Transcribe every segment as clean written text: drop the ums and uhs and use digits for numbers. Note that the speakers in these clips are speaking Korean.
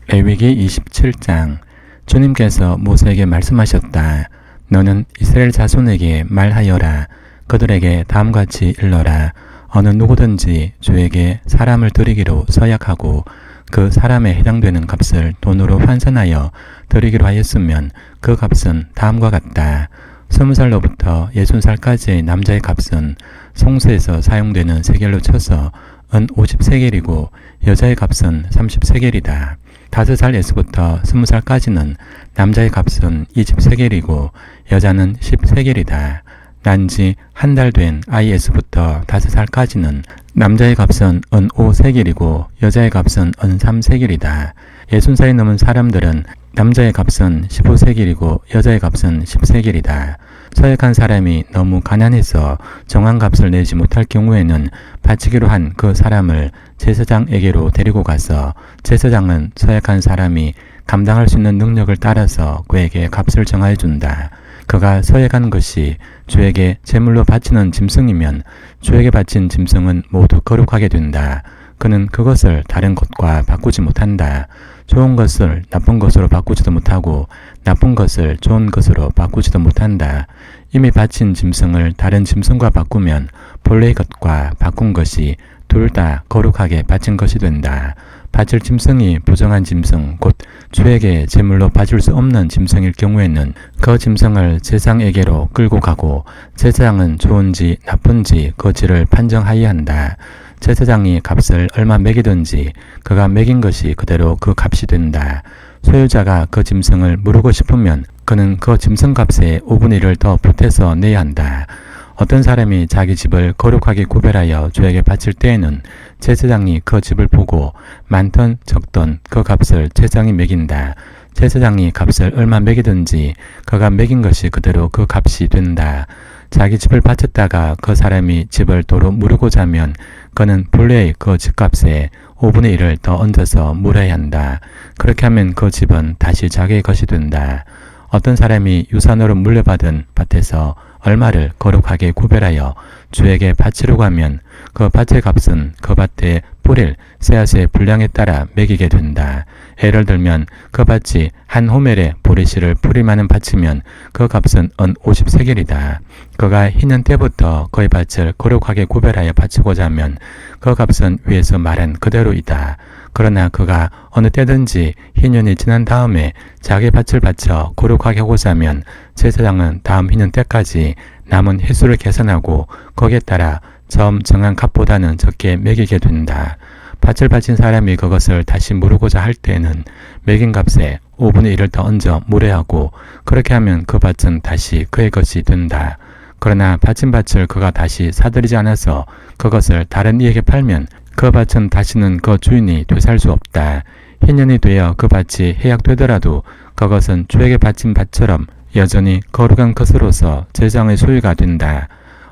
레위기 27장. 주님께서 모세에게 말씀하셨다. 너는 이스라엘 자손에게 말하여라. 그들에게 다음같이 일러라. 어느 누구든지 주에게 사람을 드리기로 서약하고 그 사람에 해당되는 값을 돈으로 환산하여 드리기로 하였으면 그 값은 다음과 같다. 20살로부터 60살까지의 남자의 값은 송수에서 사용되는 세겔로 쳐서 은 50세겔이고 여자의 값은 30세겔이다. 5살에서부터 20살까지는 남자의 값은 20세겔이고 여자는 10세겔이다. 난지 한 달 된 아이에서부터 5살까지는 남자의 값은 은 5세겔이고 여자의 값은 은 3세겔이다. 60살이 넘은 사람들은 남자의 값은 15세겔이고 여자의 값은 10세겔이다. 서약한 사람이 너무 가난해서 정한 값을 내지 못할 경우에는 바치기로 한 그 사람을 제사장에게로 데리고 가서 제사장은 서약한 사람이 감당할 수 있는 능력을 따라서 그에게 값을 정하여 준다. 그가 서약한 것이 주에게 제물로 바치는 짐승이면 주에게 바친 짐승은 모두 거룩하게 된다. 그는 그것을 다른 것과 바꾸지 못한다. 좋은 것을 나쁜 것으로 바꾸지도 못하고 나쁜 것을 좋은 것으로 바꾸지도 못한다. 이미 바친 짐승을 다른 짐승과 바꾸면 본래의 것과 바꾼 것이 둘 다 거룩하게 바친 것이 된다. 바칠 짐승이 부정한 짐승, 곧 주에게 제물로 바칠 수 없는 짐승일 경우에는 그 짐승을 제사장에게로 끌고 가고 제사장은 좋은지 나쁜지 그 질을 판정하여야 한다. 제사장이 값을 얼마 매기든지 그가 매긴 것이 그대로 그 값이 된다. 소유자가 그 짐승을 무르고 싶으면 그는 그 짐승 값의 5분의 1을 더 보태서 내야 한다. 어떤 사람이 자기 집을 거룩하게 구별하여 주에게 바칠 때에는 제사장이 그 집을 보고 많든 적든 그 값을 제사장이 매긴다. 제사장이 값을 얼마 매기든지 그가 매긴 것이 그대로 그 값이 된다. 자기 집을 바쳤다가 그 사람이 집을 도로 무르고자 하면 그는 본래의 그 집값에 5분의 1을 더 얹어서 물어야 한다. 그렇게 하면 그 집은 다시 자기의 것이 된다. 어떤 사람이 유산으로 물려받은 밭에서 얼마를 거룩하게 구별하여 주에게 바치려고 하면 그 밭의 값은 그 밭에 뿌릴 씨앗의 분량에 따라 매기게 된다. 예를 들면 그 밭이 한 호멜의 보리씨를 뿌릴 만한 밭이면 그 값은 은 50세겔이다. 그가 희년 때부터 그의 밭을 거룩하게 구별하여 바치고자 하면 그 값은 위에서 말한 그대로이다. 그러나 그가 어느 때든지 희년이 지난 다음에 자기 밭을 바쳐 거룩하게 하고자 하면 제사장은 다음 희년 때까지 남은 횟수를 계산하고 거기에 따라 처음 정한 값보다는 적게 매기게 된다. 밭을 바친 사람이 그것을 다시 무르고자 할 때에는 매긴 값에 5분의 1을 더 얹어 물어야 하고 그렇게 하면 그 밭은 다시 그의 것이 된다. 그러나 바친 밭을 그가 다시 사들이지 않아서 그것을 다른 이에게 팔면 그 밭은 다시는 그 주인이 되살 수 없다. 희년이 되어 그 밭이 해약되더라도 그것은 주에게 바친 밭처럼 여전히 거룩한 것으로서 제사장의 소유가 된다.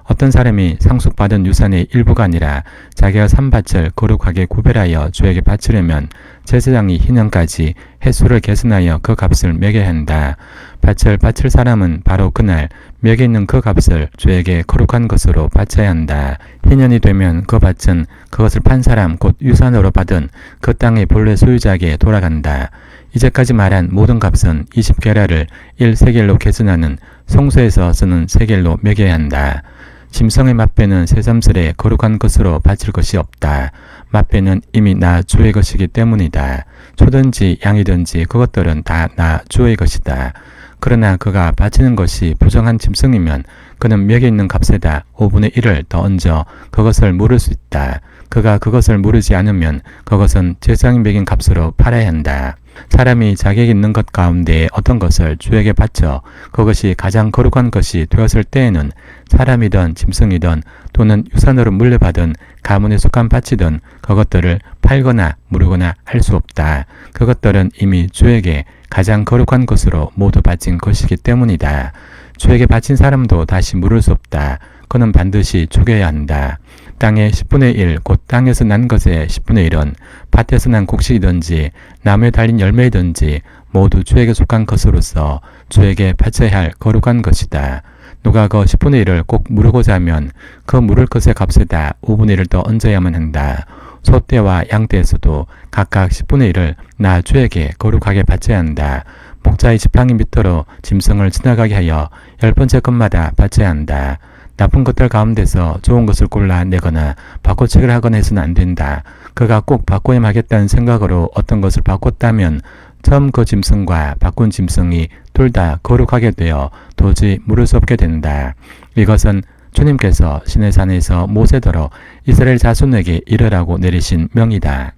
어떤 사람이 상속받은 유산의 일부가 아니라 자기가 산 밭을 거룩하게 구별하여 주에게 바치려면 제사장이 희년까지 횟수를 계산하여 그 값을 매겨야 한다. 밭을 바칠 사람은 바로 그날 매겨 있는 그 값을 주에게 거룩한 것으로 바쳐야 한다. 희년이 되면 그 밭은 그것을 판 사람 곧 유산으로 받은 그 땅의 본래 소유자에게 돌아간다. 이제까지 말한 모든 값은 20게라를 1세겔로 계산하는 송수에서 쓰는 세겔로 매겨야 한다. 짐승의 맛배는 새삼스레 거룩한 것으로 바칠 것이 없다. 맛배는 이미 나 주의 것이기 때문이다. 소든지 양이든지 그것들은 다 나 주의 것이다. 그러나 그가 바치는 것이 부정한 짐승이면 그는 맥에 있는 값에다 5분의 1을 더 얹어 그것을 물을 수 있다. 그가 그것을 물으지 않으면 그것은 제사장이 매긴 값으로 팔아야 한다. 사람이 자기에게 있는 것 가운데 어떤 것을 주에게 바쳐 그것이 가장 거룩한 것이 되었을 때에는 사람이든 짐승이든 또는 유산으로 물려받은 가문에 속한 밭이든 그것들을 팔거나 무르거나 할 수 없다. 그것들은 이미 주에게 가장 거룩한 것으로 모두 바친 것이기 때문이다. 주에게 바친 사람도 다시 물을 수 없다. 그는 반드시 죽여야 한다. 땅의 10분의 1, 곧 땅에서 난 것의 10분의 1은 밭에서 난 곡식이든지 나무에 달린 열매이든지 모두 주에게 속한 것으로서 주에게 바쳐야 할 거룩한 것이다. 누가 그 10분의 1을 꼭 무르고자 하면 그 무를 것의 값에다 5분의 1을 더 얹어야만 한다. 소떼와 양떼에서도 각각 10분의 1을 나 주에게 거룩하게 바쳐야 한다. 목자의 지팡이 밑으로 짐승을 지나가게 하여 10번째 것마다 바쳐야 한다. 나쁜 것들 가운데서 좋은 것을 골라 내거나 바꿔치기를 하거나 해서는 안 된다. 그가 꼭 바꿔야 하겠다는 생각으로 어떤 것을 바꿨다면 처음 그 짐승과 바꾼 짐승이 둘 다 거룩하게 되어 도저히 물을 수 없게 된다. 이것은 주님께서 시내산에서 모세더러 이스라엘 자손에게 이르라고 내리신 명이다.